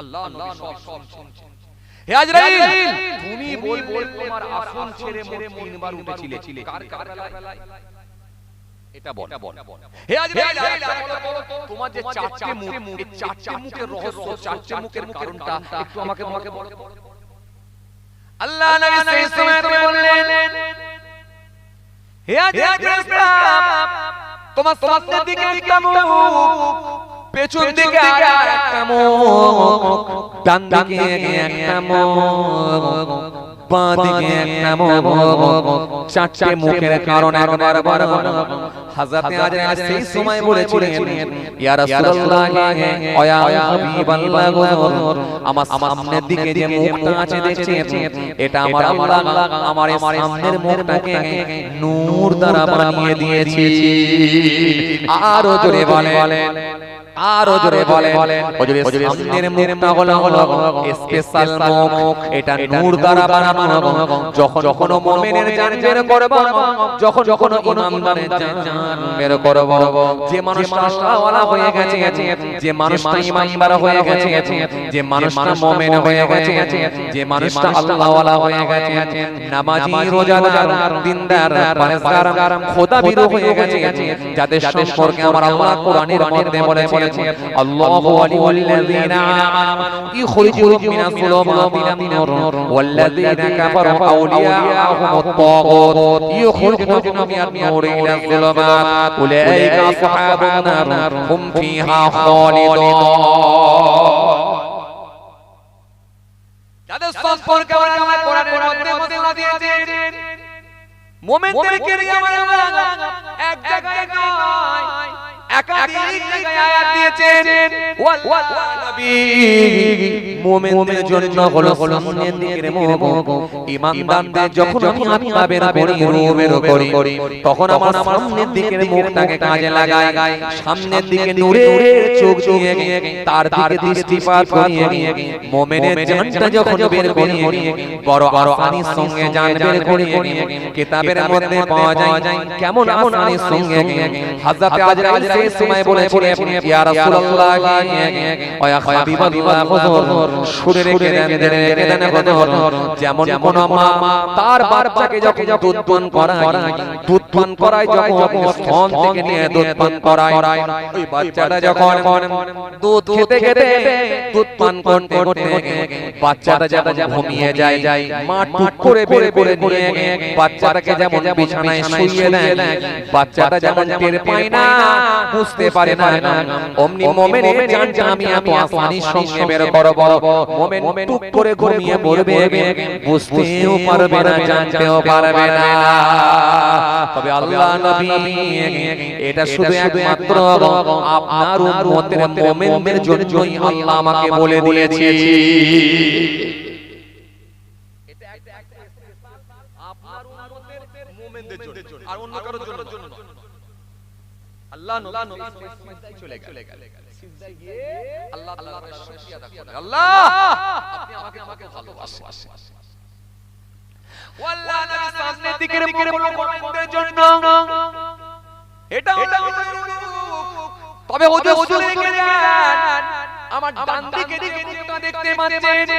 আল্লাহ নবী সব শুনছেন। হে আজরাইল, তুমি বললে তোমার আসন ছেড়ে মোট 3 বার উঠেছিলে, কার কার বেলায়? এটা বল। হে আজরাইল, তোমার যে 4টে মুখ, এই 4টে মুখের রহস্য, 4টে মুখের কারণটা একটু আমাকে বল। আল্লাহ নবী সেই সময় বললেন, হে আজরাইল, তোমার সামনের দিকে একটা মুখ, পেছন দিকে আরেকটা মুখ, ডান দিকে একটা মুখ, বাঁ দিকে একটা মুখ, 4টে মুখের কারণ একবার বল। হযরত আজরাইল সেই সময় বলেছিলেন, ইয়া রাসূলুল্লাহ ওয়া ইয়া হাবিবাল্লাহ, আমার সামনের দিকে যে মুখটা আছে দেখছেন, এটা আমার আল্লাহ আমার সামনের মুখটাকে নূর দ্বারা বানিয়ে দিয়েছে। আরো জোরে বলেন, আরো জোরে বলেন, সামনের মুখটা হলো স্পেশাল মুখ, এটা নূর দ্বারা বানানো। যখন কোনো মুমিনের জান বের করব, যখন কোনো ইমানদারের জান বের করব, যে মানুষটা আল্লাহওয়ালা হয়ে গেছে, যে মানুষটা ইমানদার হয়ে গেছে, যে মানুষটা মুমিন হয়ে গেছে, যে মানুষটা আল্লাহওয়ালা হয়ে গেছে, নামাজি, রোজাদার, দিনদার, পরহেজগার, খোদাভীরু হয়ে গেছে, যাদের সম্পর্কে আমার আল্লাহ কোরআনের মধ্যে বলেছেন, আল্লাহু ওয়ালিয়ুল্লাযীনা আমানু ইখরিজুহুম মিনাজ যুলুমাতি ইলান নূর ওয়াল্লাযীনা কাফারু আউলিয়াহুমুত তাগুত ইখরিজুহুম মিনান নূরি ইলাজ যুলুমাত উলাইকা আসহাবুন নার হুম ফিহা খালিদুন। যাদের সম্পর্কে আমরা কোরআনের মধ্যে বলে দিয়েছেন, মুমিনদেরকে নিয়ে আমরা এক জায়গায় নয়, একাধিক জায়গায় আয়াত দিয়েছেন। ওয়াল নবী, মুমিনদের জন্য হলো সামনের দিকের মুখ। ঈমানদারদের যখন আমি আত্মা বের করি, তখন আমার সামনের দিকের মুখটাকে কাজে লাগাই, সামনের দিকে নূরের চোখ দিয়ে তার দিকে দৃষ্টিপাত করিয়ে মুমিনের জানটা যখন বের করি, বড় আসানির সঙ্গে জান বের করিয়ে কিতাবের মধ্যে পাওয়া যায়। কেমন আসানির সঙ্গে? হযরত আজরাইল সেই সময় বলেছিলেন, ইয়া রাসূলুল্লাহ ওয়া ইয়া হাবিবাল্লাহ, হুজুর শুনে রেখে দেন হুজুর, যেমন কোন মা তার বাচ্চাকে যখন দুধ পান করায়, যখন স্তন থেকে নিয়ে দুধ পান করায়, ওই বাচ্চাটা যখন দুধ খেতে দুধ পান করতে বাচ্চাটা যখন ঘুমিয়ে যায়, মা টুক করে বের করে নিয়ে বাচ্চাটাকে যেমন বিছানায় শুইয়ে দেয়, বাচ্চাটা যেমন টের পায় না, বুঝতে পারে না, অমনি মুমিনের জানটা আমি এত আসানির সঙ্গে বের করব, মুমিন টুক করে ঘুমিয়ে পড়বে, বুঝতেও পারবে না, জানতেও পারবে না। তবে আল্লাহ নবী, এটা শুধু একমাত্র আপনার উম্মতের মুমিনদের জন্যই আল্লাহ আমাকে বলে দিয়েছে। এটা একটা আপনার উম্মতের মুমিনদের জন্য, আর অন্য কারোর জন্য না। আল্লাহ নবী সিজদায় চলে গেলেন, সিজদায় গিয়ে আল্লাহ তাআলার শুকরিয়া আদা করেন, আল্লাহ আপনি আমাকে ভালোবাসেন। আল্লাহ নবী সামনের দিকের মুমিনদের জন্য এটা হলো, তবে হুজুর শুনে গেলেন, আমার ডান দিকে মুখটা দেখতে পাচ্ছেন,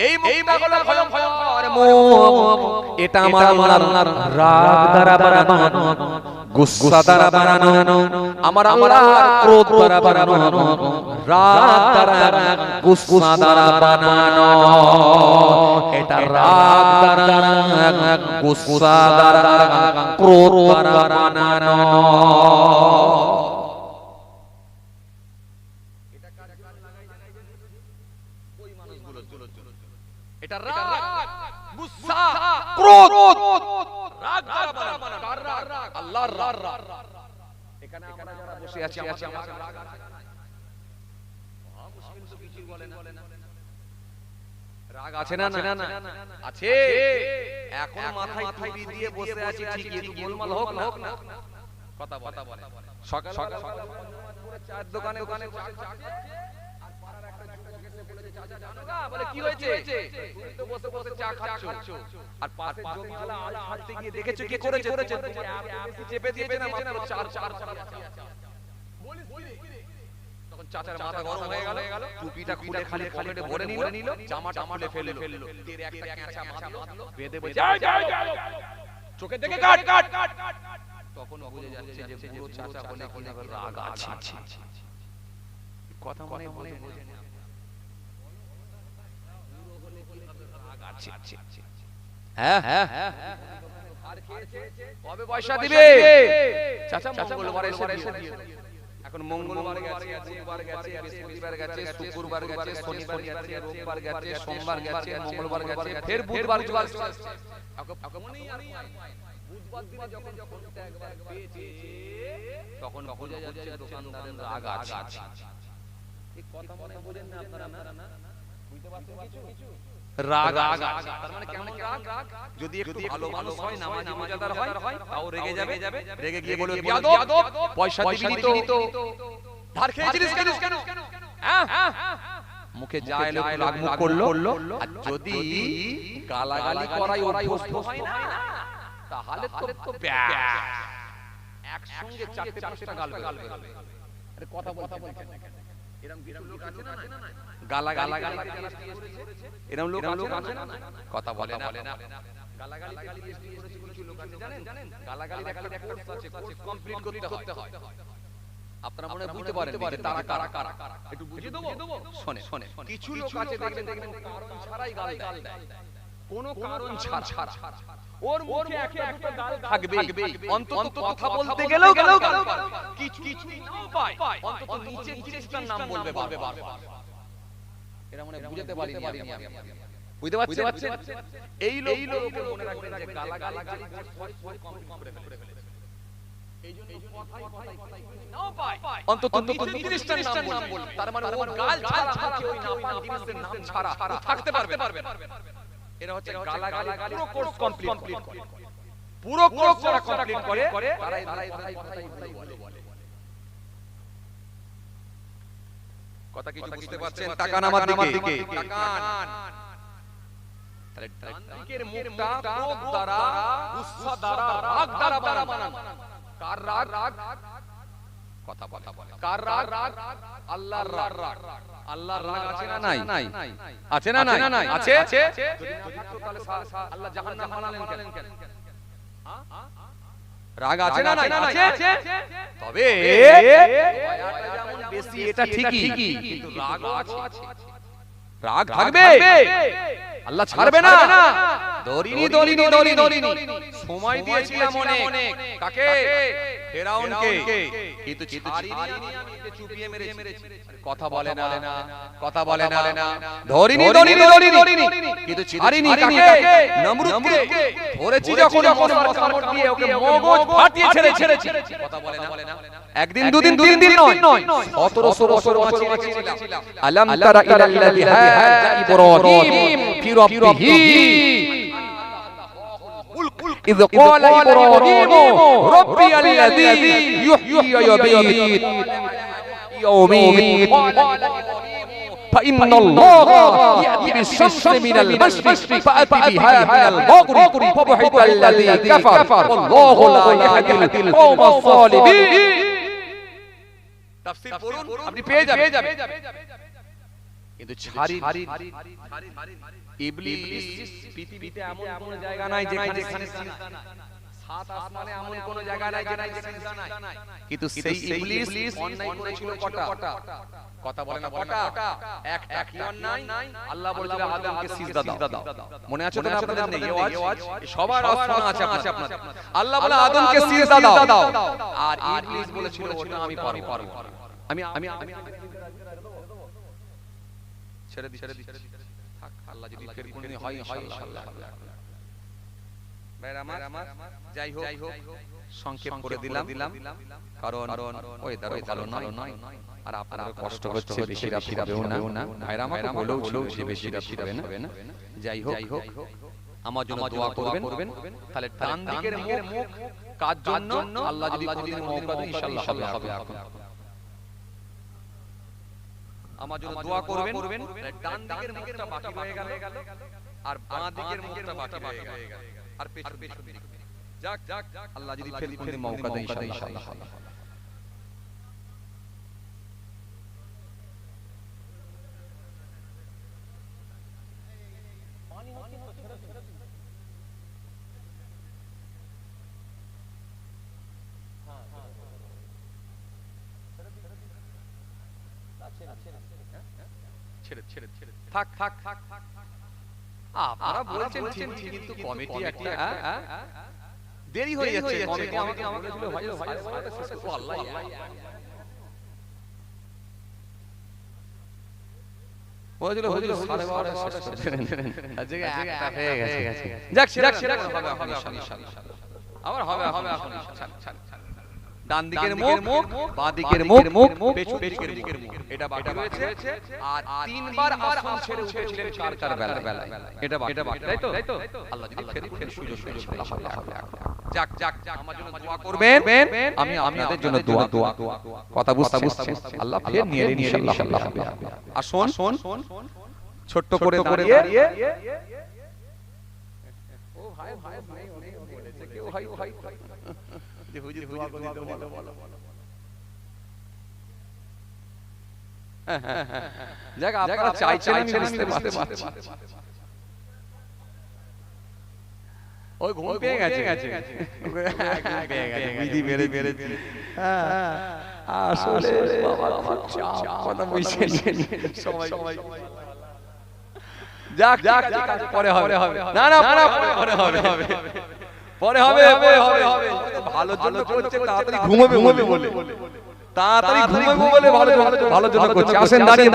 এই মুখটা হলো ভয়ঙ্কর মুখ, এটা আমার আল্লাহর রাগ দ্বারা বানানো, গুসা দ্বারা বানানো, আমার আল্লাহর ক্রোধ দ্বারা বানানো, রাগ দ্বারা, গুসা দ্বারা বানানো, এটা রাগ দ্বারা, গুসা দ্বারা, ক্রোধ দ্বারা বানানো। এটা রাগ, গুসা, ক্রোধ, রাগ দ্বারা বানানো, আল্লাহর রাগ। এখানে আমরা যারা বসে আছি, আমাদের রাগ আছে না? মুসলিম তো কিছু বলে না, রাগ আছে না? আছে। এখন মাথায় টুপি দিয়ে বসে আছি ঠিকই, একটু গোলমাল হোক না, কথা বলে। সকাল চায়ের দোকানে বসে চা খাচ্ছে, আর পাড়ার একটা যুবক এসে বলেছে, চাচা জানো না, বলে কি হয়েছে? তুমি তো বসে বসে চা খাচ্ছো, আর পাশের জমিওয়ালা আল ছাড়তে গিয়ে দেখেছো কি করেছে? চেপে দিয়েছে না, মাত্র চার বলিস তখন চাচার মাথা গরম হয়ে গেল, টুপিটা খুলে খালি পকেটে ভরে নিল, জামাটা খুলে ফেললো, তের একটা ক্যাঁচা মারলো, বেঁধে বলছে চোখের দিকে কাট। তখন বুঝে যাচ্ছে যে পুরো চাচা বলে কি না রাগ আছে, কথা মনে বোঝে না, রাগ আছে। হ্যাঁ কবে পয়সা দিবে? চাচা মঙ্গলবার এসে দিও। এখন মঙ্গলবার গেছে, বুধবার গেছে, বৃহস্পতিবার গেছে, শুক্রবার গেছে, শনিবার গেছে, রোববার গেছে, সোমবার গেছে, মঙ্গলবার গেছে, ফের বুধবার চলে আসছে। বুধবার দিনে যখন একবার পেয়েছে তখন বুঝে যাচ্ছে দোকানদারের রাগ আছে। এই কথা মনে বোঝেন না আপনারা? না বুঝতে পারছেন কিছু? রাগ আছে, তার মানে কেমন রাগ? যদি একটু ভালো মানুষ হয়, নামাজি মুজাদার হয়, তাও রেগে যাবে, রেগে গিয়ে বলবে বিয়াদব পয়সা দিবি তো, ধার খেয়েছিস কেন? মুখে যা এলো রাগ মুখ করলো। আর যদি গালাগালি করাই অভ্যস্ত হয় না, তাহলে তো ব্যাস একসঙ্গে চারটে পাঁচটা গাল বেরোবে। আরে কথা বলতে এরকম কিছু লোক আছে না, গালাগালি এরকম লোক আছে না, কথা বলে না, গালাগালি করেছে কিছু লোক আছে জানেন, গালাগালির একটা কোর্স আছে, কোর্স কমপ্লিট করতে হয়। আপনারা মনে বুঝতে পারেন তারা কারা একটু বুঝিয়ে দেবো। শোনে কিছু লোক আছে দেখবেন কারণ ছাড়াই গাল দেয়, কোনো কারণ ছাড়া ওর মুখে একটা দুটো গাল থাকবে, অন্তত কথা বলতে গেলেও গাল কিছু নাও পায়, অন্তত নিচে জিনিসটার নাম বলবে বারবার। এরা মনে বুঝতে পারিনি আমি, বুঝতে পারছেন? এই লোককে মনে রাখবেন যে গালাগালি যে কমপ্লিট করে ফেলে, এইজন্য কথাই নাও পায়, অন্তত নিচে জিনিসটার নাম বলবে। তার মানে ও গাল ছাড়া ওই নাপাক জিনিসের নাম ছাড়া থাকতে পারবে। এরা হচ্ছে গালাগালি পুরো কোর্স কমপ্লিট করে, পুরো কোর্স যারা কমপ্লিট করে তারাই কথাই বলে। কথা কিছু বুঝতে পারছেন? তাকান আমার দিকে, তাকান। তাহলে ডানদিকের মুখটা ক্রোধ দ্বারা, গুসা দ্বারা, রাগ দ্বারা বানানো। কার রাগ? কথা বলে। কার রাগ? আল্লাহর রাগ। আল্লাহর রাগ আছে না নাই? আছে না নাই? আছে। যদি না থাকতো তাহলে আল্লাহ জাহান্নাম বানালেন কেন? রাগ আছে না নাই? আছে। তবে দয়াটা যেমন বেশি এটা ঠিকই, কিন্তু রাগও আছে। রাগ থাকবে, আল্লাহ ছাড়বে না। দরিনি সময় দিয়েছিলাম অনেক, কাকে? ফেরাউনকে, কিন্তু ছাড়িনি আমি, যে চুপিয়ে মেরেছি। কথা বলে না। দরিনি কিন্তু ছাড়িনি কাকে? নমরুদকে। ধরেছি যখন কামড় দিয়ে ওকে মগজ ফাটিয়ে ছেড়েছি। কথা বলে না। একদিন দুদিন তিন দিন নয়, 1700 বছর ছিলাম। আলাম তারা ইলাল্লাযী হাজ্জা ইব্রাহিম ফি রাব্বিহি إذ قال إبراهيم ربي الذي يحيي ويميت يومين فإن الله يأتي بالشمس من المشرق فأت بها من المغرب فبهت الذي كفر والله لا يهدي القوم الظالمين তাফসীর পড়ুন, আপনি পেয়ে যাবেন। কিন্তু ছাড়ি ইবলিস পৃথিবীতে এমন কোন জায়গা নাই যেখানে সিজদা নাই, সাত আসমানে এমন কোন জায়গা নাই যেখানে সিজদা নাই। কিন্তু সেই ইবলিস অন্যায় করেছিল কটা? কথা বলে না কটা? একটা কি অন্যায়? আল্লাহ বলেছিল আদমকে সিজদা দাও। মনে আছে তো আপনাদের? নেই আওয়াজ, সবার আওয়াজ শোনা আছে আপনাদের। আল্লাহ বলে আদমকে সিজদা দাও, আর ইবলিস বলেছিল ওটা আমি পারবো। আমি ছেড়ে দি। থাক, আল্লাহ যদি ফের কোনদিন হয় ইনশাআল্লাহ। ভাই আমার যাই হোক সংক্ষেপ করে দিলাম, কারণ ওই দাঁড়ো ভালো নয়, আর আপনারা কষ্ট হচ্ছে, বেশি রাশি রাখবেও না। ভাইরা আমাকে বলেও ছিল বেশি রাশি রাখবে না। যাই হোক আমার জন্য দোয়া করবেন। তাহলে ডান দিকের মুখ কার জন্য? আল্লাহ যদি মওকা দেন ইনশাআল্লাহ হবে। আমার জন্য দোয়া করবেন। ডান দিকের মুখটা বাকি রয়ে গেল, আর বাঁ দিকের মুখটা বাকি রয়ে গেল, আর পেছন দিকে। যাক আল্লাহ যদি ফের কোনদিন মওকা দেন ইনশাআল্লাহ। থাক থাক থাক আপনারা বলছেন ঠিক কিন্তু কমিটি একটা দেরি হয়ে যাচ্ছে কমিটি আমাকে বলেছিল ভাই শেষ করব আল্লাহ বলেছিল হুজুর 12:30 শেষ করে দেন আজকে একটা হয়ে গেছে যাক সেটা হবে এখন ইনশাআল্লাহ আবার হবে এখন ইনশাআল্লাহ ডান দিকের মুখ বাঁ দিকের মুখ পেছন দিকের মুখ এটা বাকি রয়েছে আর তিনবার আসন ছেড়ে উঠেছিলেন চার বেলা এটা বাকি তাই তো আল্লাহ যদি ফের সুযোগ দেয় যাক আমার জন্য দোয়া করবেন আমি আপনাদের জন্য দোয়া কথা বুঝছেন আল্লাহ ফের নিয়ে ইনশাআল্লাহ হবে আর শোন ছোট্ট করে দাঁড়িয়ে ও ভাই অনেক বলেছে কেউ ভাই যে হুজুর দোয়া করে দিতে বলো যাক আপনারা চাইছেন আমি বুঝতে পারছি ওই ঘুম পেয়ে গেছে বিধি মেরে আসলে বাবা খুব চাপ কথা বুঝছেন সবাই যাক পরে হবে না পরে হবে ভালো জন্য করছে তাড়াতাড়ি ঘুমাবে বলে ভালো জন্য করছে আসেন দাঁড়িয়ে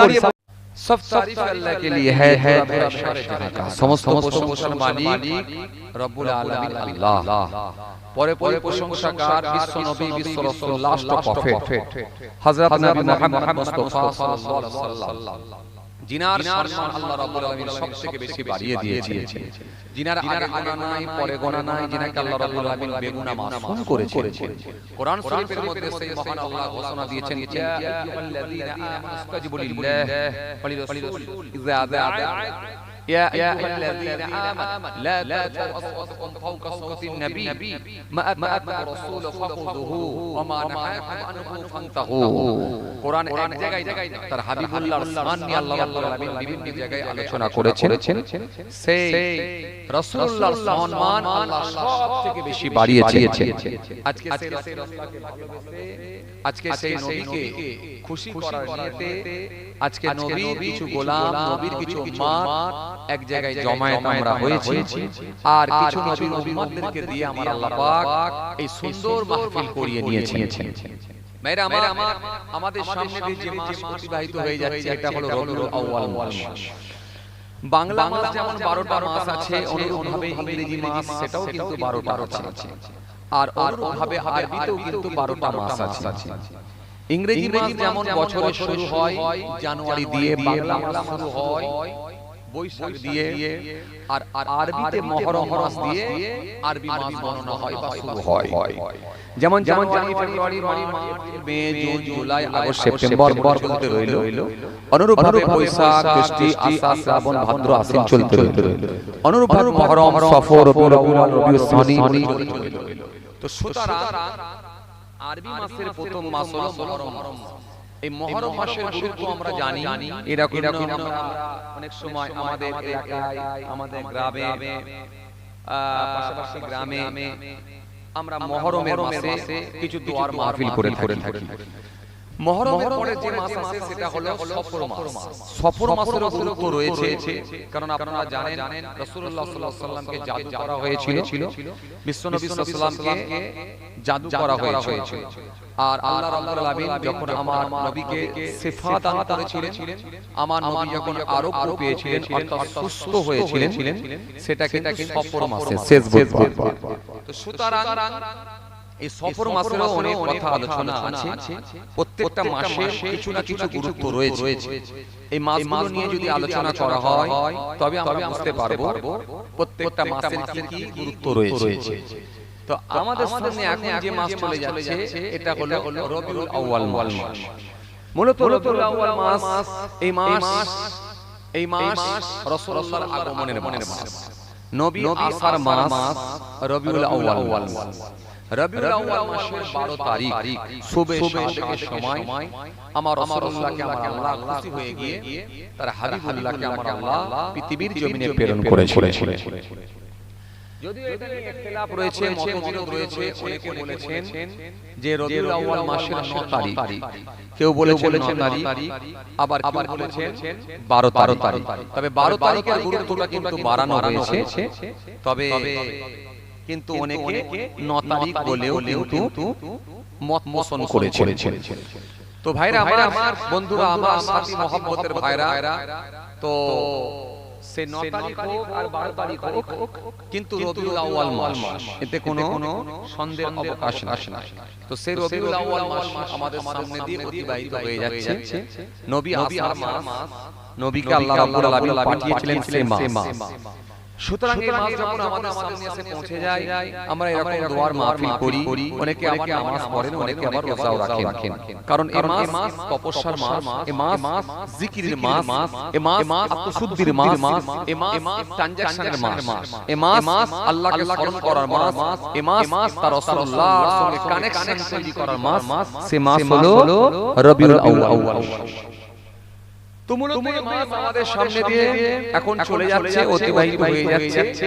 সব তারিফ আল্লাহ के लिए है पूरा शहर का সমস্ত প্রশংসার মালিক রব্বুল আলামিন আল্লাহ পরে প্রশংসাকার বিশ্ব নবী বিশ্ব রাসূল লাস্ট প্রফেট হযরত নবী মুহাম্মদ মুস্তাফা সাল্লাল্লাহু আলাইহি ওয়াসাল্লাম জিনার সম্মান আল্লাহ রাব্বুল আলামিন সবথেকে বেশি বাড়িয়ে দিয়েছেন জিনার আগে গোনা নাই পরে গোনা নাই জিনাকে আল্লাহ রাব্বুল আলামিন বেগুনা মাসুম করেছেন কোরআন শরীফের মধ্যে সেই মহান আল্লাহ ঘোষণা দিয়েছেন ইয়া আইয়ুহাল্লাযীনা আমানু ইসতাজিবু লিল্লাহি ওয়া লিরাসূল ইযা দাআ يا أيها الذين آمنوا لا ترفعوا أصواتكم فوق صوت النبي ما أتاكم الرسول فخذوه وما نهاكم عنه فانتهوا قرآن এক জায়গায় তার হাবিবুল্লাহর সম্মান নিয়ে আল্লাহ রাব্বুল আলামিন বিভিন্ন জায়গায় আলোচনা করেছেন সেই রাসূলুল্লাহর সম্মান আল্লাহ সবথেকে বেশি বাড়িয়েছেন আজকে সেই রাসূলকে ভালোবেসে আজকে সেই নবীকে খুশি করার নিয়তে আজকে নবীর কিছু গোলাম নবীর কিছু উম্মত এক জায়গায় জমায়েত আমরা হয়েছি আর কিছু নবীর উম্মতদেরকে দিয়ে আমার আল্লাহ পাক এই সুন্দর মাহফিল করিয়ে নিয়েছেন মেরা আমার আমাদের সামনে যে মাস অতিবাহিত হয়ে যাচ্ছে এটা হলো রবিউল আউয়াল মাস বাংলা মাস যেমন 12টা মাস আছে অনুরূপভাবে ইংরেজি মাস সেটাও কিন্তু 12টা আছে আর অনুরূপভাবে আরবিতেও কিন্তু 12টা মাস আছে ইংরেজি মাস যেমন বছরের শুরু হয় জানুয়ারি দিয়ে বাংলা মাস শুরু হয় বৈশাখ দিয়ে আর আরবিতে মুহররম মাস দিয়ে আরবি মাস গণনা হয় বা শুরু হয় যেমন January February March May June July August September চলতে রইল অনুরূপভাবে বৈশাখ জ্যৈষ্ঠ আষাঢ় শ্রাবণ ভাদ্র আশ্বিন চলতে রইল অনুরূপভাবে মুহররম সফর রবিউল আউয়াল রবিউল সানি তো সুতরাং আরবি মাসের প্রথম মাস হলো মুহররম এই মুহররম মাসের গুরুত্ব আমরা জানি এরকম আমরা অনেক সময় আমাদের এলাকায় আমাদের গ্রামে পাশাপাশি গ্রামে আমরা মুহররমের মাসে কিছু দোয়ার মাহফিল করে থাকি মুহররমের পরে যে মাস আছে সেটা হলো সফর মাস সফর মাসের গুরুত্ব রয়েছে কারণ আপনারা জানেন রাসূলুল্লাহ সাল্লাল্লাহু আলাইহি ওয়াসাল্লামকে জাদু করা হয়েছিল বিশ্বনবী সাল্লাল্লাহু আলাইহি ওয়াসাল্লামকে জাদু করা হয়েছিল আর আল্লাহ রাব্বুল আলামিন যখন আমার নবীকে সিফাত দান করেছিলেন আমার নবী যখন আরোগ্য পেয়েছিলেন অর্থাৎ সুস্থ হয়েছিলেন সেটা কিন্তু সফর মাসের শেষ বুধবার তো সুতরাং এই সফর মাসেরও অনেক কথা আলোচনা আছে প্রত্যেকটা মাসের কিছু না কিছু গুরুত্ব রয়েছে এই মাসগুলো নিয়ে যদি আলোচনা করা হয় তবে আমরা বুঝতে পারবো প্রত্যেকটা মাসের কি গুরুত্ব রয়েছে তো আমাদের সামনে এখন যে মাস চলে যাচ্ছে এটা হলো রবিউল আউয়াল মাস মূলত রবিউল আউয়াল মাস এই মাস রাসূলুল্লাহর আগমনের মাস নবী আসার মাস রবিউল আউয়াল মাস রবিউল আউয়াল মাসের 12 তারিখ সুবহ সাদিকের সময় আমার রাসূলুল্লাহকে আমার আল্লাহ খুশি হয়ে গিয়ে তার হাবিবুল্লাহকে আমার আল্লাহ পৃথিবীর জমিনে প্রেরণ করেছিলেন। যদিও এটা নিয়ে ইখতিলাফ রয়েছে, মতবিরোধ রয়েছে। অনেকে বলেছেন যে রবিউল আউয়াল মাসের 9 তারিখ, কেউ বলেছেন 9 তারিখ, আবার কেউ বলেছেন 12 তারিখ। তবে 12 তারিখের গুরুত্বটা কিন্তু বাড়ানো হয়েছে, তবে কিন্তু অনেকে 9 তারিখ বলেও কিন্তু মত পোষণ করেছেন। তো ভাইরা আমার, বন্ধুরা আমার, সাথী মহব্বতের ভাইরা, তো সে 9 তারিখ হোক আর 12 তারিখ হোক, কিন্তু রবিউল আউয়াল মাস, এতে কোনো সন্দেহের অবকাশ নাই। তো সেই রবিউল আউয়াল মাস আমাদের সামনে দিয়ে অতিবাহিত হয়ে যাচ্ছে। নবী আসার মাস, নবীকে আল্লাহ রাব্বুল আলামিন পাঠিয়েছিলেন সেই মাস। সুতরাং এই মাস যখন আমাদের সামনে এসে পৌঁছে যায়, আমরা এরকম দোয়ার মাহফিল করি। অনেকে আবার নামাজ পড়েন, অনেকে আবার রোজাও রাখেন। কারণ এই মাস তপস্যার মাস, এই মাস জিকিরের মাস, এই মাস আত্মশুদ্ধির মাস, এই মাস ট্রানজাকশনের মাস, এই মাস আল্লাহকে স্মরণ করার মাস, এই মাস তার রাসূলুল্লাহর সঙ্গে কানেকশন তৈরি করার মাস। সেই মাস হলো রবিউল আউয়াল। তো মূলত এই মাস আমাদের সামনে দিয়ে এখন চলে যাচ্ছে, অতিবাহিত হয়ে যাচ্ছে।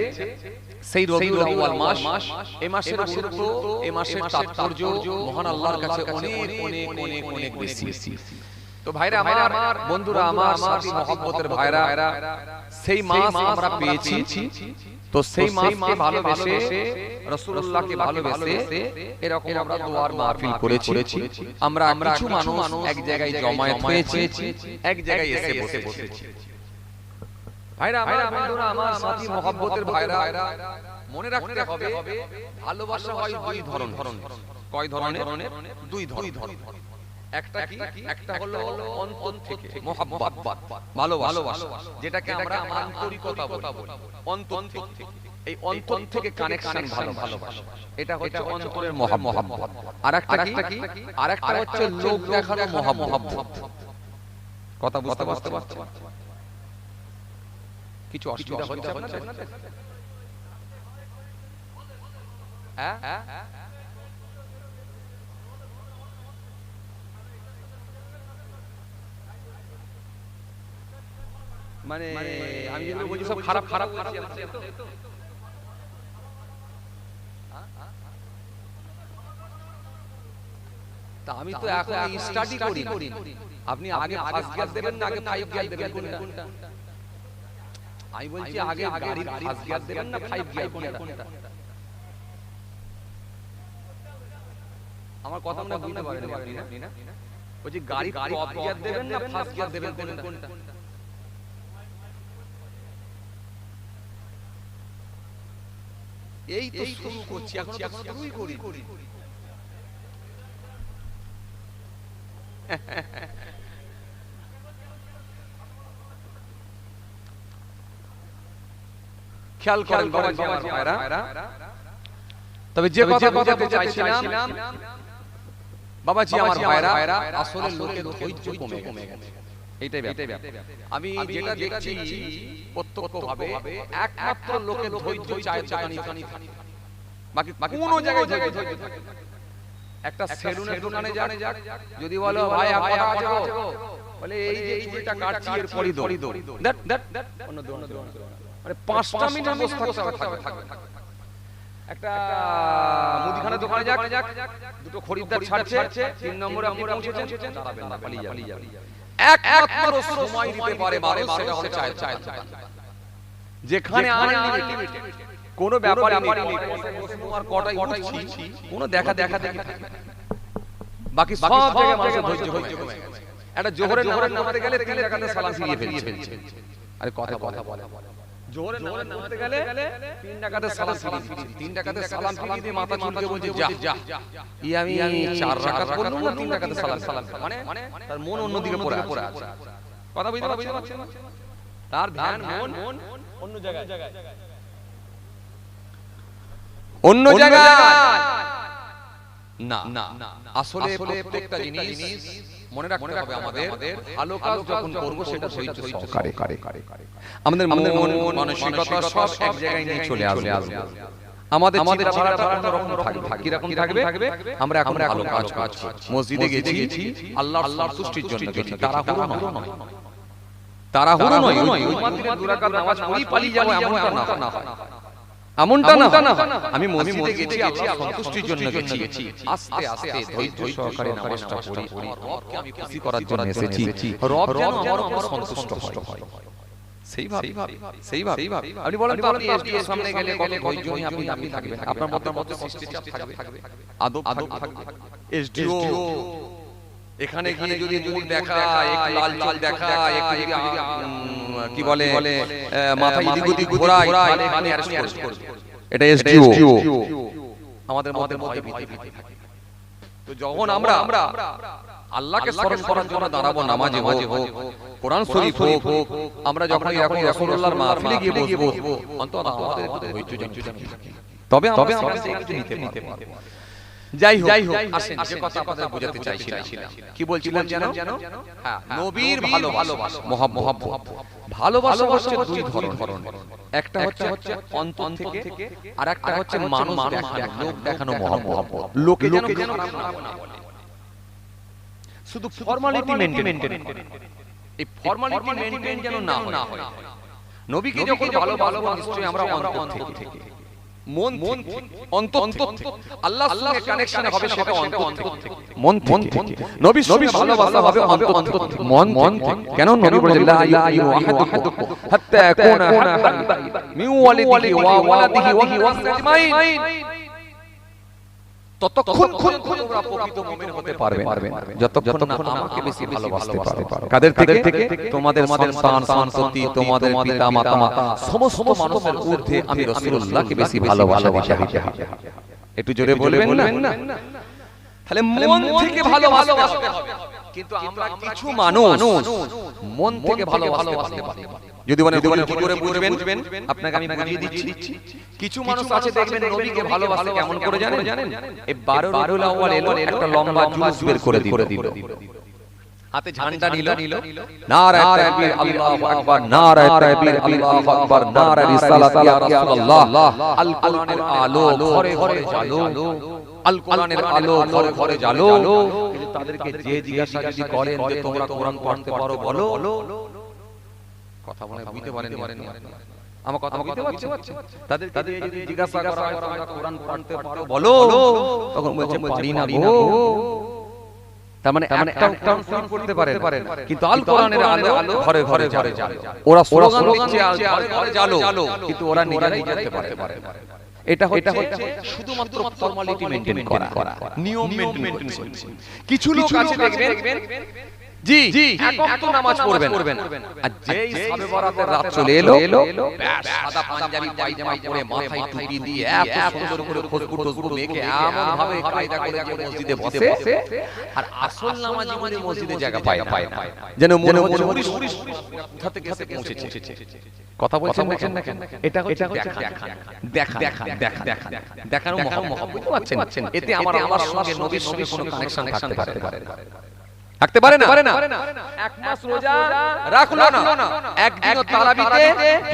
সেই রবিউল আউয়াল মাস, এই মাসের গুরুত্ব, এই মাসের তাৎপর্য মহান আল্লাহর কাছে অনেক অনেক অনেক অনেক বেশি। তো ভাইরা আমার, বন্ধুরা আমার, সাথী মহব্বতের ভাইরা, সেই মাস আমরা পেয়েছি। তো সেই মাসকে ভালোবেসে, রাসূলুল্লাহকে ভালোবেসে এরকম আমরা দোয়ার মাহফিল করেছি। আমরা কিছু মানুষ এক জায়গায় জমায়েত হয়েছি, এক জায়গায় এসে বসেছি। ভাইরা আমার, বন্ধুরা আমার, সাথী মহব্বতের ভাইরা, মনে রাখতে হবে ভালোবাসা হয় দুই ধরনের। কয় ধরনের? দুই ধরনের। একটা কি? একটা হলো অন্তর থেকে মহব্বত, ভালোবাসা, যেটাকে আমরা আন্তরিকতা বলি। অন্তর থেকে, এই অন্তর থেকে কানেকশন, ভালোবাসা, এটা হচ্ছে অন্তরের মহব্বত। আরেকটা কি? আরেকটা হচ্ছে লোক দেখানো মহব্বত। কথা বুঝতে পারছেন? কিছু অসুবিধা হচ্ছে আপনাদের? হ্যাঁ, মানে আমি যেগুলো বলছি সব খারাপ বলছি। তা আমি তো এখন স্টাডি করি। আপনি আগে ফার্স্ট গিয়ার দেবেন না আগে 5 গিয়ার দেবেন কোনটা? আমি বলছি আগে গাড়ির ফার্স্ট গিয়ার দেবেন না 5 গিয়ার কোনটা? আমার কথা মনে বুঝতে পারেন আপনি না? বলছি গাড়ি টপ গিয়ার দেবেন না ফার্স্ট গিয়ার দেবেন কোনটা? এই তো শুরু করছি, এখন তো শুরুই করি। খেয়াল করেন বাবাজি আমার ভাইরা, তবে যে কথা বলতে চাইছিলাম বাবাজি আমার ভাইরা, আসলে লোকের ধৈর্য কমে গেছে। এইটাই ব্যাপার। আমি যেটা দেখছি প্রত্যক্ষভাবে একমাত্র লোকের ধৈর্য চায় দোকানি, বাকি কোনো জায়গায় ধৈর্য থাকে। একটা সেলুনের দোকানে যাক, যদি বলো ভাই আপনারা আছে গো, বলে এই যে চুলটা কাটছি এর পরই দো, দ্যাট অন্য দোকানে, মানে 5টা মিনিট বসে থাকবে। একটা মুদিখানার দোকানে যাক, দুটো খরিদ্দার ছাড়ছে, 3 নম্বরে আপনি পৌঁছেছেন, দাঁড়াবেন না, পালিয়ে যাবেন। একমাত্র সময় দিতে পারে মানুষ, সেটা হচ্ছে চায়ের দোকান, যেখানে আনলিমিটেড কোনো ব্যাপারই নেই। তোমার কটাই উঠছি, কোনো দেখা দেখি থাকে। বাকি সব জায়গায় মানুষের ধৈর্য কমে গেছে। একটা জোহরের নামাতে গেলে 3 রাকাতে সালাম ফিরিয়ে ফেলছে। আরে কথা বলে জোহরের নামাতে গেলে 3 রাকাতে সালাম ফিরিয়ে, 3 রাকাতে সালাম ফিরিয়ে দিয়ে মাথা চুলকে বলছে যা আমি 4 রাকাত পড়লাম না 3 রাকাতে সালাম, মানে তার মন অন্যদিকে পড়ে আছে। কথা বুঝতে পারছেন? তার ধ্যান মন অন্য জায়গায়, অন্য জায়গায় না। আসলে প্রত্যেকটা জিনিস মনে রাখতে হবে আমাদের, ভালো কাজ যখন করব সেটা ধৈর্য সহকারে, আমাদের মন মানসিকতা সব এক জায়গায় নিয়ে চলে আসবে। আমাদের চিন্তাধারাটা অন্যরকম থাকবে। কিরকম থাকবে? আমরা এখন ভালো কাজ করছি, মসজিদে গেছি, আল্লাহর সন্তুষ্টির জন্য গেছি, তাড়াহুড়ো নয়। তাড়াহুড়ো নয়, ওই মাত্র দুই রাকাত নামাজ পড়ি পালিয়ে যাবো এমনটা না হয়। এমনটা না, আমি মসজিদে গেছি আল্লাহর সন্তুষ্টির জন্য গেছি, আস্তে আস্তে ধৈর্য সহকারে নামাজটা পড়ি, রবকে আমি খুশি করার জন্য এসেছি, রব যেন আমার উপর সন্তুষ্ট হয়। সেইভাবে আপনি বলেন তো, আপনি এসডিও সামনে গেলে কত ধৈর্য নিয়ে আপনি থাকবেন, আপনার মধ্যে সৃষ্টিচাপ থাকবে, আদব থাকবে। এসডিও এখানে গিয়ে যদি মুখ দেখায়, একটু লাল চোখ দেখায়, একটু কি বলে মাথা এদিক ওদিক ঘোরায়, এখানে অ্যারেস্ট করবে। এটা এসডিও। আমাদের মধ্যে ভয় ভীতি থাকে। তো যখন আমরা আল্লাহকে স্মরণ করার জন্য দাঁড়াবো, নামাজে হোক, কোরআন শরীফ হোক, আমরা যখন এরকম রাসূলুল্লাহর মাহফিলে গিয়ে বসবো, অন্তত আমাদের ধৈর্য থাকে, তবে আমরা একটু নিতে পারবো। যাই হোক, আসেন যে কথা আপনাদের বোঝাতে চাইছিলাম, কি বলছিলাম জানো? হ্যাঁ, নবীর ভালোবাসা, মহব্বত। ভালোবাসা হচ্ছে দুই ধরনের, একটা হচ্ছে অন্তর থেকে, আর একটা হচ্ছে মানুষ দেখানো, লোক দেখানো মহব্বত। লোকে যেন খারাপ না বলে, শুধু ফর্মালিটি মেইনটেইন করে, এই ফর্মালিটি মেইনটেইন যেন না হয়। নবীকে যখন ভালোবাসবো, নিশ্চয়ই আমরা অন্তর থেকে, মন অন্তর থেকে, আল্লাহর সঙ্গে কানেকশন হবে, সেটা অন্তর থেকে, মন থেকে। নবীর সঙ্গে ভালোবাসা হবে অন্তর থেকে, মন থেকে। কেন নবী বলেছেন লা ইলাহা আহাদুকুম হাত্তা ইয়াকুনা হাব্বান মিন ওয়ালিদিহি ওয়া ওয়ালাদিহি ওয়া নাসি আজমাইন। ততক্ষণ তোমরা প্রকৃত মুমিন হতে পারবে যতক্ষণ না আমাকে বেশি ভালোবাসতে পারবে। কাদের থেকে? তোমাদের সন্তান, সন্ততি, তোমাদের পিতা মাতা, সমস্ত মানুষের ঊর্ধ্বে আমি রাসূলুল্লাহকে বেশি ভালোবাসা দিতে হবে। একটু জোরে বলবেন না? তাহলে মন থেকে ভালোবাসতে হবে। কিন্তু আমরা কিছু মানুষ মন থেকে ভালোবাসতে পারি। যদি মানে কি করে বুঝবেন, আপনাকে আমি বুঝিয়ে দিচ্ছি। কিছু মানুষ আছে দেখবেন নবীকে ভালোবাসে কেমন করে জানেন? এই 12 রবিউল আউয়াল এলো, একটা লম্বা জুলুস বের করে দিল, হাতে ঝান্ডা নিল, নারায়ে তাকবীর, আল্লাহু আকবার, নারায়ে তাকবীর, আল্লাহু আকবার, নারায়ে রিসালাত ইয়া রাসূলুল্লাহ, আল কোরআনের আলো ঘরে ঘরে জ্বালো, আল কোরআনের আলো ঘরে ঘরে জ্বালো। কিন্তু তাদেরকে যে জিজ্ঞাসা যদি করেন যে তোমরা কোরআন পড়তে পারো বলো, কথা বলে বুঝতে পারেন? আমার কথা বুঝতে পারছেন? তাদেরকে যদি জিজ্ঞাসা করা হয় তোমরা কোরআন পড়তে পারো বলো, তখন বলছে পারি না গো। তার মানে একটা ফিল করতে পারে, কিন্তু আল কোরআনের আলো ঘরে ঘরে জ্বালো। ওরা স্লোগান দিচ্ছে ঘরে ঘরে জ্বালো, কিন্তু ওরা নিজেরাই জ্বালতে পারে। এটা হচ্ছে শুধুমাত্র ফর্মালিটি মেইনটেইন করা, নিয়ম মেইনটেইন করছে। কিছু লোক আছে দেখবেন জি এক ওয়াক্ত নামাজ পড়বেন, আর যেই শবে বরাতের রাত চলে এলো, সাদা পাঞ্জাবি পায়জামা পরে, মাথায় টুপি দিয়ে এত সুন্দর করে খুশবু মেখে এমন ভাবে কায়দা করে যে মসজিদে বসে, আর আসল নামাজি মানে মসজিদে জায়গা পায় না, যেন মনে হচ্ছে কোথা থেকে এসে পৌঁছেছে। কথা বলছেন না কেন? এটা হচ্ছে দেখানো মহব্বত, বুঝতে পারছেন? এতে আমার সঙ্গে নবীর সঙ্গে কোনো কানেকশন থাকতে পারে না। এক মাস রোজা রাখলো না, একদিনও তারাবিতে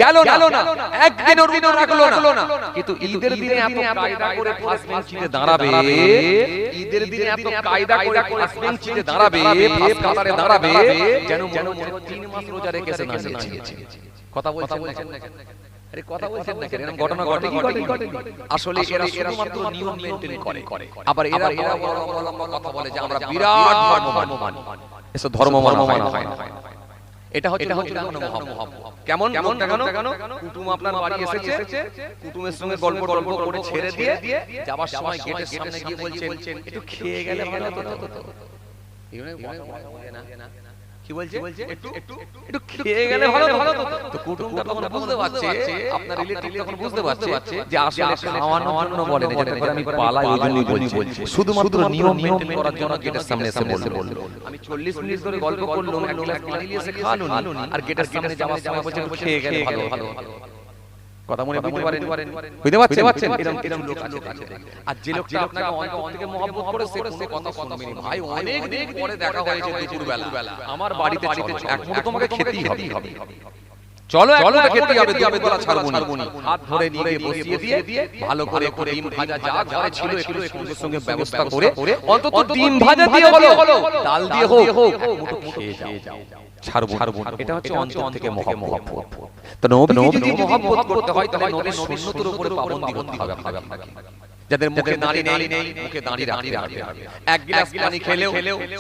গেল না, একদিনও রোজা রাখলো না, কিন্তু ঈদের দিনে এত কায়দা করে ফার্স্ট বেঞ্চিতে দাঁড়াবে, ঈদের দিনে এত কায়দা করে ফার্স্ট বেঞ্চিতে দাঁড়াবে, ফার্স্ট কাতারে দাঁড়াবে, যেন 3 মাস রোজা রেখেছে না নিয়েছে। কথা বলছেন না কেন? আরে কথা বলছেন না কেন? এরকম ঘটনা ঘটে কি ঘটে? আসলে এরা শুধুমাত্র নিয়ম মেইনটেইন করে, আবার এরা বড় কথা বলে যে আমরা বিরাট ধর্ম মানি। এসব ধর্ম মানা হয় না। এটা হচ্ছে মহব্বত। কেমন? কুটুম আপনার বাড়ি এসেছে, কুটুমের সঙ্গে গল্প করে ছেড়ে দিয়ে যাবার সময় গেটের সামনে গিয়ে বলছেন একটু খেয়ে গেলে ভালো হতো তো। কি বলছে? একটু খেয়ে গেলে ভালো হতো তো। কুটুমটা তখন বুঝতে পারছে, আপনার রিলেটিভ তখন বুঝতে পারছে যে আসলে খাওয়ানোর জন্য বলে না, যাতে করে আমি পালাই ওই জন্যই বলছি, শুধুমাত্র নিয়ম মেইনটেইন করার জন্য গেটের সামনে এসে বলল। আমি 40 মিনিট ধরে গল্প করলাম, এক গ্লাস পানি নিয়ে এসে খাওয়ানো, আর গেটের সামনে যাওয়ার সময় বলছে খেয়ে গেলে ভালো। কথা মনে বুঝতে পারছেন? এরকম লোক আছে। আর যে লোকটা আপনাকে অন্তর থেকে মহব্বত করে, সে কোনো কথা শুনবে না। ভাই অনেক দিন পরে দেখা হয়েছে দুপুরবেলা, আমার বাড়িতে এক মুঠো তোমাকে খেতেই হবে। চলো এখন খেতে হবে, দুধ গলা ছাড়বো না। হাত ধরে নিয়ে বসিয়ে দিয়ে ভালো করে ডিম ভাজা যা ঘরে ছিল একটু সঙ্গে সঙ্গে ব্যবস্থা করে অন্তত ডিম ভাজা দিয়ে হলো ডাল দিয়ে হোক মুঠো খেয়ে যাও, ছাড়বো। এটা হচ্ছে অন্তর থেকে মহব্বত। তো নবী যদি মহব্বত করতে হয় তাহলে নবীর সুন্নতের উপরে পাবন্দি করতে হবে আপনাকে। যাদের মুখে দাঁড়ি নেই মুখে দাঁড়ি রাখতে হবে। এক গ্লাস পানি খেলেও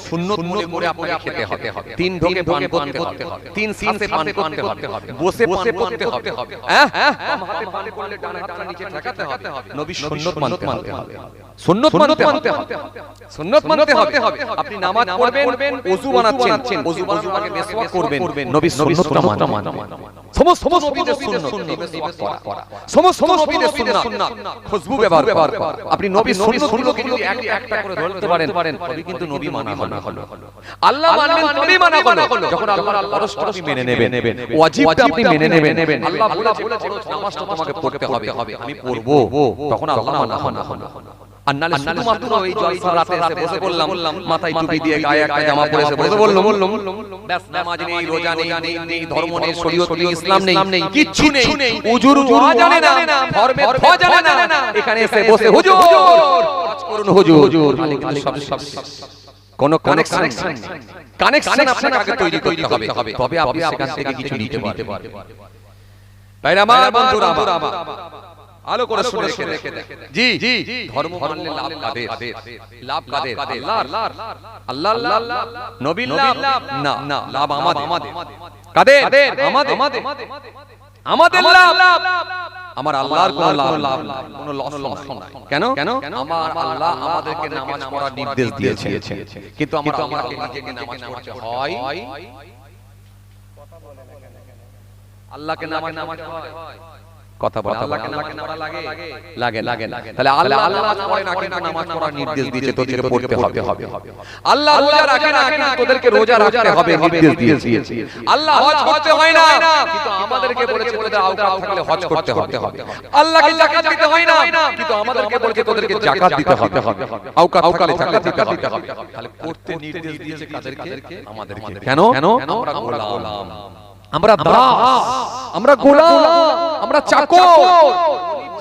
সুন্নত মনে করে আপনাকে খেতে হবে। তিন ঢোকে পান করতে হবে, তিন শ্বাসে পান করতে হবে, বসে পান করতে হবে। হ্যাঁ বাম হাতে পান করলে ডান হাতটা নিচে ঠেকাতে হবে। নবীর সুন্নত মানতে হবে, সুন্নত মানতে হবে। আপনি নামাজ পড়বেন, ওযু বানাচ্ছেন, ওযু আগে মিসওয়াক করবেন, নবীর সুন্নতটা মানবেন। সমস্ত নবীদের সুন্নাত মিসওয়াক করা, সমস্ত নবীদের সুন্নাত খুশবু ব্যবহার করা। আপনি নবীর সুন্নাতগুলোকে যদি একটা করে ধরতে পারেন তবে কিন্তু নবী মানা হলো। আল্লাহ মানবেন তবেই মানা হলো যখন আল্লাহর ফরজটা আপনি মেনে নেবেন, ওয়াজিবটা আপনি মেনে নেবেন। আল্লাহ বলেছে নামাজটা তোমাকে পড়তে হবে, আমি পড়ব, তখন আল্লাহ মানা হলো। আর নালে শুধুমাত্র ওই জলসা রাতে এসে বসে বললাম, মাথায় টুপি দিয়ে গায়ে একটা জামা পরে এসে বসে বললাম, ব্যাস নামাজ নেই, রোজা নেই, ধর্ম নেই, শরীয়ত নেই, ইসলাম নেই, কিচ্ছু নেই, উজুর জানে না, ফরমে ফ জানে না, এখানে এসে বসে হুজুর কাজ করুন হুজুর, সব কোন কানেকশন আপনাকে আগে তৈরি করতে হবে, তবে আপনি সেখান থেকে কিছু নিতে পারবেন। তাই আমার বন্ধুরা আলো করে শুনে রেখে দেন। জি ধর্ম মানলে লাভ কাদের? আল্লাহ নবীর লাভ না, লাভ আমাদের। কাদের? আমাদের লাভ। আমার আল্লাহর কোনো লাভ নাই, কোনো লস নাই। কেন? আমার আল্লাহ আমাদেরকে নামাজ পড়ার নির্দেশ দিয়েছেন, কিন্তু আমাকে নিজেকে নামাজ পড়তে হয়। আল্লাহকে নামাজ হয়, কথা বলা আল্লাহকে নামাজ পড়া লাগে। তাহলে আল্লাহ নামাজ পড়ে না কিন্তু নামাজ পড়ার নির্দেশ দিয়েছে, তোদেরকে পড়তে হবে। আল্লাহ রোজা রাখে না কিন্তু তোদেরকে রোজা রাখতে হবে, নির্দেশ দিয়েছে। আল্লাহ হজ করতে হয় না কিন্তু আমাদেরকে বলেছে তোদের আওকাত থাকলে হজ করতে হবে। আল্লাহকে যাকাত দিতে হয় না কিন্তু আমাদেরকে বলেছে তোদেরকে যাকাত দিতে হবে, আওকাত থাকলে দিতে হবে। তাহলে করতে নির্দেশ দিয়েছে কাদেরকে? আমাদেরকে। কেন? আমরা গোলাম, আমরা দাস, আমরা গোলাম, আমরা চাকর।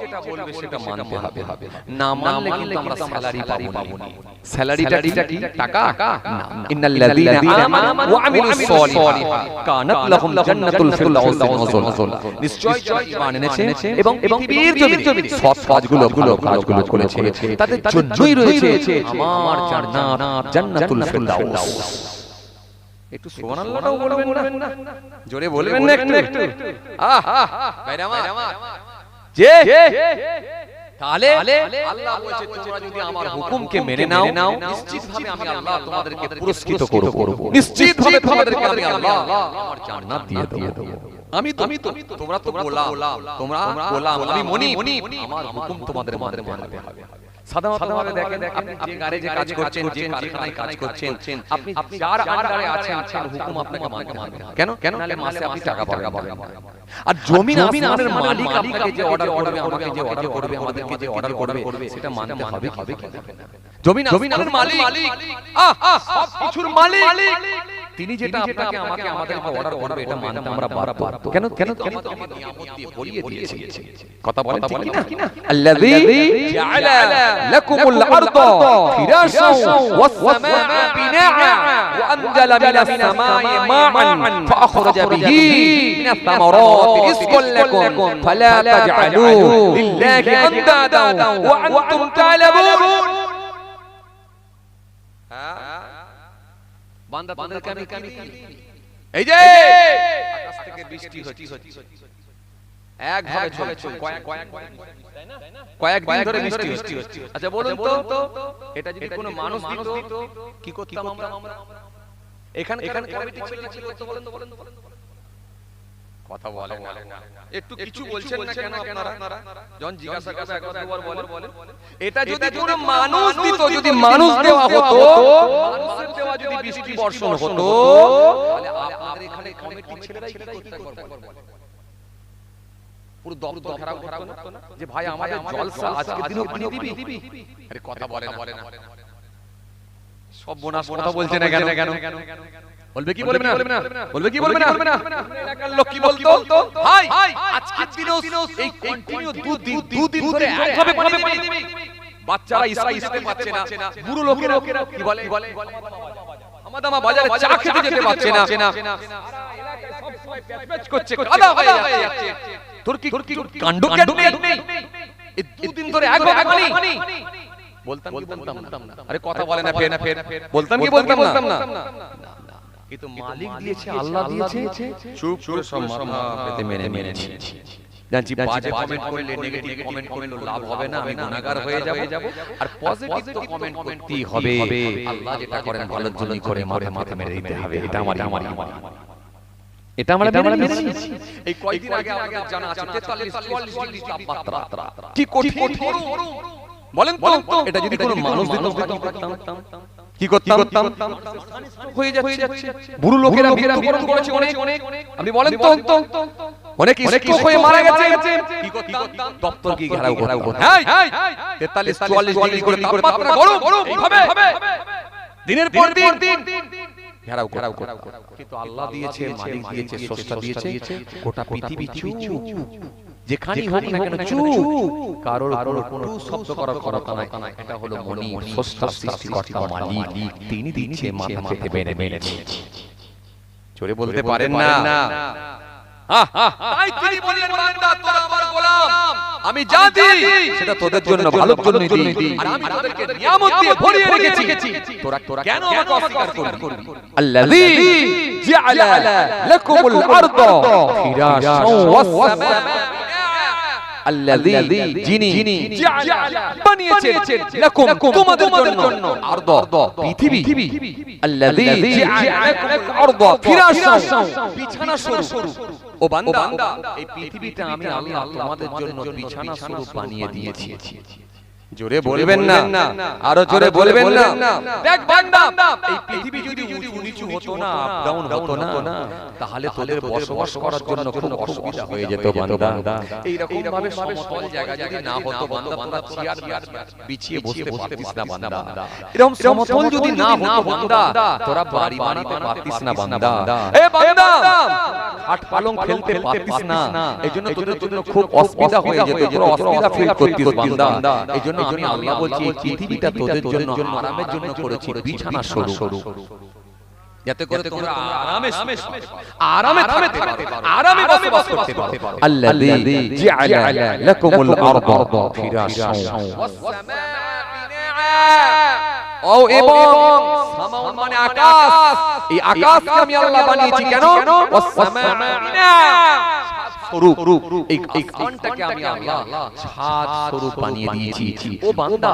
যেটা বলবে সেটা মানতে হবে। না মানলে কিন্তু আমরা স্যালারি পাবো না। স্যালারিটা কি? টাকা না। ইন্নাল্লাযীনা আমানু ওয়া আমিলুস সলিহাত কানাত লাহুম জান্নাতুল ফিরদাউসি নুজুলা। নিশ্চয় যারা ঈমান এনেছে এবং পৃথিবীর জমিনে সৎ কাজগুলো করেছে তাদের জন্যই রয়েছে আমার জান্নাত, জান্নাতুল ফিরদাউস। একটু সুবহানাল্লাহও বলবেন না? জোরে বলবেন না একটু? ভাইরা আমার যে তাহলে আল্লাহ বলেছে তোমরা যদি আমার হুকুমকে মেনে নাও নিশ্চিতভাবে আমি আল্লাহ তোমাদেরকে পুরস্কৃত করব, নিশ্চিতভাবে তোমাদেরকে আমি আল্লাহ আমার জান্নাত দিয়ে দেব। আমি তো তোমরা তো গোলাম, আমি মনি, আমার হুকুম তোমাদের মানতে হবে। সাধারণভাবে দেখেন আপনি যে গাড়িতে কাজ করছেন, যে কারখানায় কাজ করছেন, আপনি যার আন্ডারে আছেন তার হুকুম আপনাকে মানতে হবে। কেন? নালে মাসে আপনি টাকা পাবেন। আর জমিন আসমানের মালিক আপনাকে যে অর্ডার করবে, আমাকে যে অর্ডার করবে, আমাদেরকে যে অর্ডার করবে সেটা মানতে হবে কি না? জমিন আসমানের মালিক, সব কিছুর মালিক তিনি, যেটা আপনাকে আমাদেরকে অর্ডার করবে এটা মানতে আমরা বারবার। কেন? আমাদের নিয়ামত দিয়ে ভরিয়ে দিয়েছে। কথা বলেন ঠিক না? আল্লাযী জাআলা লাকুমুল আরদা ফিরাশান ওয়াস সামাআ বিনাআ ওয়া আনজালা মিনাস সামাই মাআন ফাআখরাজা বিহি মিনাস সামারাতি রিজকান লাকুম ফালা তাজআলু লিল্লাহি আনদাদা ওয়া আনতুম তা'লামুন। বান্দা তোদেরকে আমি এই যে আকাশ থেকে বৃষ্টি হচ্ছে, একভাবে চলছে, কয়েকদিন ধরে বৃষ্টি হচ্ছে। আচ্ছা বলুন তো এটা যদি কোনো মানুষ দিত কি করতাম আমরা? এখানে কমিটি ছিল তো বলেন কথা বলে না, একটু কিছু বলছেন না কেন আপনারা? যখন জিজ্ঞাসা করবে একবার দুবার বলেন। এটা যদি কোনো মানুষ দিত, যদি মানুষ দেওয়া হতো, মানুষের দেওয়া যদি বৃষ্টি বর্ষণ হতো তাহলে আমাদের এখানে কমিটির ছেলেরাই কি করতে পারবে? পুরো দপ্তর খারাপ করতো না যে ভাই আমাদের জলসা আজকে দিনও পানি দিবি? আরে কথা বলে না, সব বোনাস কথা বলছে না কেন? বলবে কি বলবে না বলবে কি বলবে না এলাকার লোক কি বলতো ভাই আজকের দিনেও এই কন্টিনিউ দুদিন ধরে একভাবে পানি দিবি বাচ্চারা স্কুলে পাচ্ছে না বুড়ো লোকেরা কি বলে আমাদামা বাজারে চা খেতে যেতে পারছে না এলাকায় সব সময় প্যাচ করছে কাদা হয়ে যাচ্ছে তোর কি কাণ্ড নেই এই দুদিন ধরে একভাবে পানি বলতাম কি বলতাম না আরে কথা বলে না ফের বলতাম কি বলতাম না কিন্তু মালিক দিয়েছে আল্লাহ দিয়েছে চুপ করে সব মাথা পেতে মেনে নিয়েছি জানছি বাজে কমেন্ট করলে নেগেটিভ কমেন্ট করলে লাভ হবে না আমি গুনাহগার হয়ে যাব আর পজিটিভ তো কমেন্ট করতেই হবে আল্লাহ যেটা করেন ভালোর জন্যই করে মাথা মেরে দিতে হবে এটা আমরা মেনে নিয়েছি এই কয়েকদিন আগে আমাদের জানা আছে 43 44 ডিগ্রি তাপমাত্রা কি কঠিন বলেন তো এটা যদি কোনো মানুষ দিত কি করতাম হয়ে যাচ্ছে বুড়ো লোকেরা মৃত্যুবরণ করেছে অনেক আপনি বলেন তো অনেক স্ট্রোক হয়ে মারা গেছে কি করতাম দপ্তর কি ঘেরাও করতাম হ্যাঁ 43 44 ডিগ্রি করে তাপমাত্রা গরম এইভাবে দিনের পর দিন ঘেরাও কিন্তু আল্লাহ দিয়েছে মালিক দিয়েছে স্রষ্টা দিয়েছে গোটা পৃথিবী চুপ যেখানেই হোক না কেন চুপ কারোর কোনো শব্দ করার ক্ষমতা নাই এটা হলো মনি স্রষ্টা সৃষ্টিকর্তা মালিক তিনি দিচ্ছে মাথা পেতে মেনে জোরে বলতে পারেন না তাই তিনি বললেন বান্দা তোরা আমার গোলাম আমি যা দিই সেটা তোদের জন্য ভালোর জন্যই দিই আর আমি তোদেরকে নিয়ামত দিয়ে ভরিয়ে রেখেছি তোরা কেন আমাকে অস্বীকার করবি আল্লাযী জাআলা লাকুমুল আরদা ফিরাশান ওয়াস সামা আল্লাযী যিনি বানিয়েছেন লাকুম তোমাদের জন্য আরদা পৃথিবী আল্লাযী জাআলা লাকুমুল আরদা ফিরাশান বিছানা স্বরূপ ও বান্দা এই পৃথিবীটা আমি আল্লাহ তোমাদের জন্য বিছানা স্বরূপ বানিয়ে দিয়েছি জোরে বলবেন না আরো জোরে বলবেন না দেখ বান্দা এই পৃথিবী যদি উঁচু নিচু হতো না আপ ডাউন হতো না তাহলে তোদের বসবাস করার জন্য খুব অসুবিধা হয়ে যেত বান্দা এই রকম ভাবে সমতল জায়গা যদি না হতো বান্দা তোরা চেয়ার বিছিয়ে বসতে পারতিস না বান্দা এরকম সমতল যদি না হতো বান্দা তোরা বাড়ি বানাতে পারতিস না বান্দা এ বান্দা খাট পালং ফেলতে পারতিস না এইজন্য তোদের জন্য খুব অসুবিধা হয়ে যেত তোরা অসুবিধা ফিল করতিস বান্দা এইজন্য আমি আল্লাহ বলছি পৃথিবীটা তোদের জন্য আরামের জন্য করেছি বিছানা স্বরূপ যাতে করে তোমরা আরামে থাকতে পারো আরামে বসবাস করতে পারো আল্লাযী জাআলা লাকুমুল আরদা ফিরাশান ওয়াস সামা বিনাআ ও এবং সামা মানে আকাশ এই আকাশকে আমি আল্লাহ বানিয়েছি কেন ওয়াস সামা বিনাআ স্বরূপ এই আসমানটাকে আমি আল্লাহ ছাদ স্বরূপ বানিয়ে দিয়েছি ও বান্দা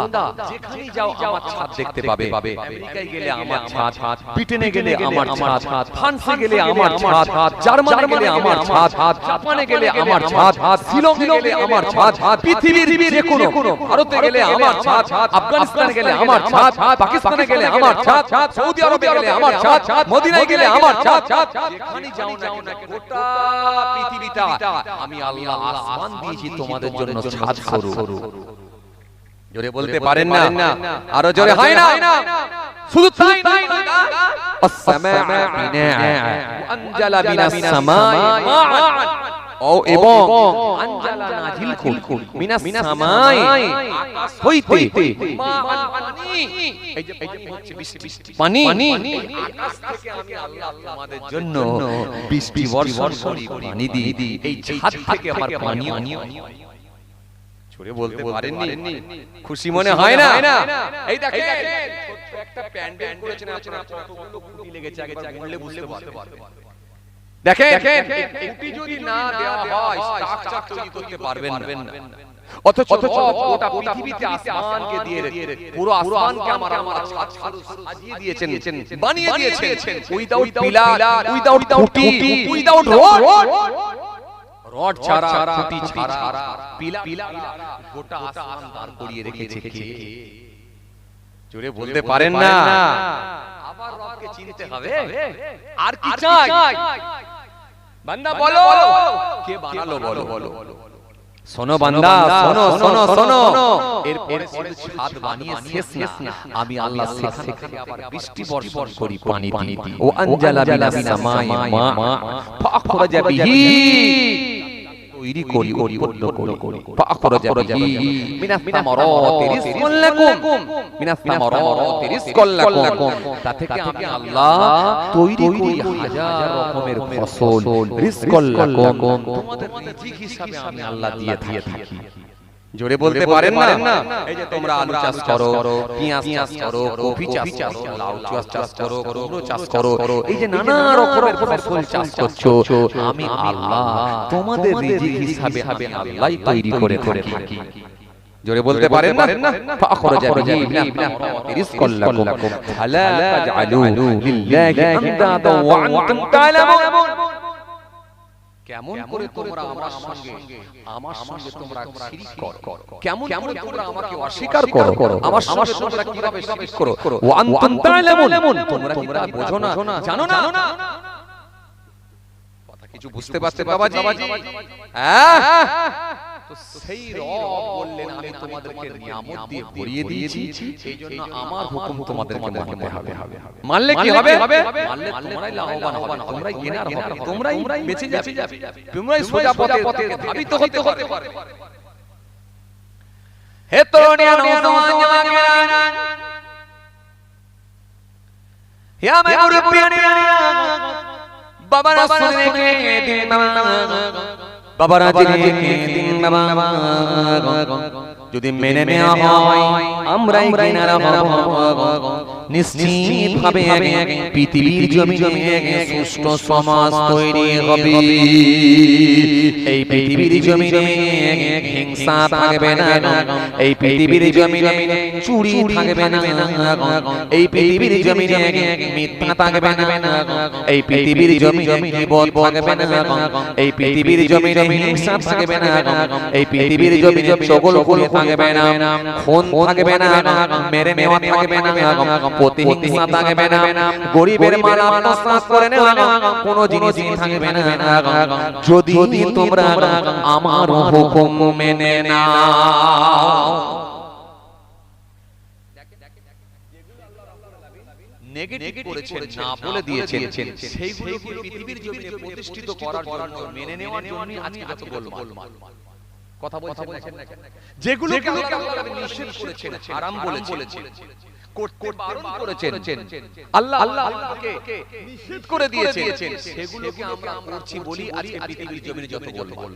যেখানেই যাও আমার ছাদ দেখতে পাবে আমেরিকায় গেলে আমার ছাদ ব্রিটেনে গেলে আমার ছাদ ফ্রান্সে গেলে আমার ছাদ জার্মানি গেলে আমার ছাদ জাপানে গেলে আমার ছাদ শ্রীলঙ্কা গেলে আমার ছাদ পৃথিবীর যে কোনো ভারতে গেলে আমার ছাদ আফগানিস্তানে গেলে আমার ছাদ পাকিস্তানে গেলে আমার ছাদ সৌদি আরবে গেলে আমার ছাদ মদিনায় গেলে আমার ছাদ যেখানেই যাও না গোটা পৃথিবীটা আমি আল্লাহ আসমান দিয়েছি তোমাদের জন্য ছাদ স্বরূপ জোরে বলতে পারেন না আরো জোরে হয় না শুধু তাই নয় আসসামা বিনাআ আনজালা মিনাস সামাই মাআন ও এবং আনজালা নাজিল করুন মিনাস সামাই আকাশ হইতে পানি এই যে পানি আকাশ থেকে আমি আল্লাহ তোমাদের জন্য বৃষ্টি বর্ষণ করি পানি দিই এই ছাদ থেকে আমার পানি ছুড়ে বলতে পারেননি খুশি মনে হয় না এই দেখেন ছোট একটা প্যান্ডেল করেছেন আপনারা কতগুলো খুঁটি লেগেছে আগে বললে বুঝতে পারবেন দেখেন খুঁটি যদি না দেওয়া হয় স্ট্রাকচার তৈরি করতে পারবেন না অথচ গোটা পৃথিবীতে আসমানকে দিয়ে পুরো আসমানকে আমার ছাদ সাজিয়ে দিয়েছেন বানিয়ে দিয়েছেন উইদাউট পিলার উইদাউট খুঁটি উইদাউট রড ছাড়া খুঁটি ছাড়া পিলার গোটা আসমান দাঁড় করিয়ে রেখেছে কে জোরে বলতে পারেন না আবার রবকে চিনতে হবে আর কি চাই বান্দা বলো কে বানালো বলো শোনো বান্দা, শোনো শোনো শোনো, এরপরে ছাদ বানিয়ে শেষ না, আমি আল্লাহ সেখান থেকে আবার বৃষ্টি বর্ষণ করি পানি দিয়ে। ও আনজালা বিনাস সামাই মা ফাখরাজা বিহি, তৈরি করি উৎপন্ন করি ফাখরাজা বিহি মিনাস সামারাতি রিজকুল লাকুম, মিনাস সামারাতি রিজকুল লাকুম, তা থেকে আমি আল্লাহ তৈরি করি হাজার রকমের ফসল, রিজকুল লাকুম, তোমাদের রিজিক হিসাবে আমি আল্লাহ দিয়ে থাকি। জোরে বলতে পারেন না? এই যে তোমরা আলু চাষ করো, পেঁয়াজ চাষ করো, কফি চাষ করো, লাউ চাষ করো, কুমড়ো চাষ করো, এই যে নানা রকমের ফসল চাষ করছো, আমি আল্লাহ তোমাদের রিজিক হিসাবে আমি আল্লাহই তৈরি করে থাকি। জোরে বলতে পারেন না? ফাখরাজা বিহি মিনাস রিজকুল লাকুম ফালা তাজআলু লিল্লাহি আনদাদা ওয়া আনতুম তা'লামুন। কেমন করে তোমরা আমার সঙ্গে তোমরা শিরক করো, কেমন করে তোমরা আমাকে অস্বীকার করো, আমার সঙ্গে তোমরা কিভাবে শিরক করো, ওয়া আনতুম তা'লামুন, তোমরা বোঝো না, জানো না? কথা কিছু বুঝতে পারতে বাবাজি? হ্যাঁ, তো সেই রব বললেন আমি তোমাদেরকে নিয়ামত দিয়ে ভরিয়ে দিয়েছি, এইজন্য আমার হুকুম তোমাদেরকে মানতে হবে। মানলে কি হবে? মানলে তোমরাই লাভবান হবে, তোমরাই কেনার হবে, তোমরাই বেঁচে যাবে, তোমরাই সোজা পথে ধাবিত হতে পারবে। হে তরুণিয়া নওজওয়ান জওয়ানেরা, হে আমার মুরব্বিয়ানেরা, বাবারা শুনে রেখে দিন বাবারা জেনে দিন বাবা, যদি মেনে নেওয়া হয় আমরাই কিনারা হব, নিশ্চিত ভাবে পৃথিবীর জমিনে সুষ্ঠু সমাজ তৈরি হবে। এই পৃথিবীর জমিনে হিংসা থাকবে না, এই পৃথিবীর জমিনে চুরি থাকবে না, এই পৃথিবীর জমিনে মিথ্যা থাকবে না, এই পৃথিবীর জমিনে বিপদ থাকবে না, এই পৃথিবীর জমিনে হিংসা থাকবে না, এই পৃথিবীর জমিনে চগলখড়ি থাকবে না, খুন থাকবে না, মেরে নেওয়া থাকবে না, প্রতিহিংসা থাকবে না, গরিবের মাল আত্মসাৎ করে নেওয়া কোনো জিনিসই থাকবে না, যদি তোমরা আমার হুকুম মেনে নাও। নেগেটিভ করেছেন না বলে দিয়েছেন, সেইগুলো পৃথিবীর জমিনে প্রতিষ্ঠিত করার জন্য মেনে নেওয়ার জন্য আজকে যত গোলমাল। কথা বলছেন না? যেগুলো আল্লাহ নিষেধ করেছেন, হারাম বলেছেন, করতে বারণ করেছেন, আল্লাহকে নিষেধ করে দিয়েছেন, সেগুলোকে আমরা করছি বলি আজকে পৃথিবীর জমিনে যত গোলমাল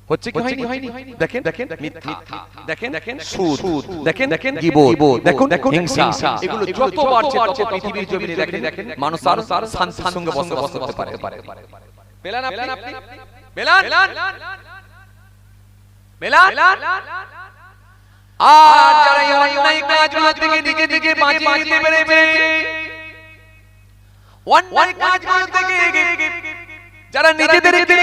হচ্ছে। কি হয়নি? দেখেন মিথ্যা, দেখেন সুদ, দেখেন গীবত, দেখুন হিংসা, এগুলো যত বাড়ছে তত পৃথিবীর জমিনে দেখেন মানুষ আর শান্তির সঙ্গে বসবাস করতে পারে। পেলেন আপনি? পেলেন? আর যারা এই অন্যায় কাজগুলো থেকে নিজেকে বাঁচিয়ে নিতে পেরেছে, অন্যায় কাজগুলো থেকে যারা নিজেদেরকে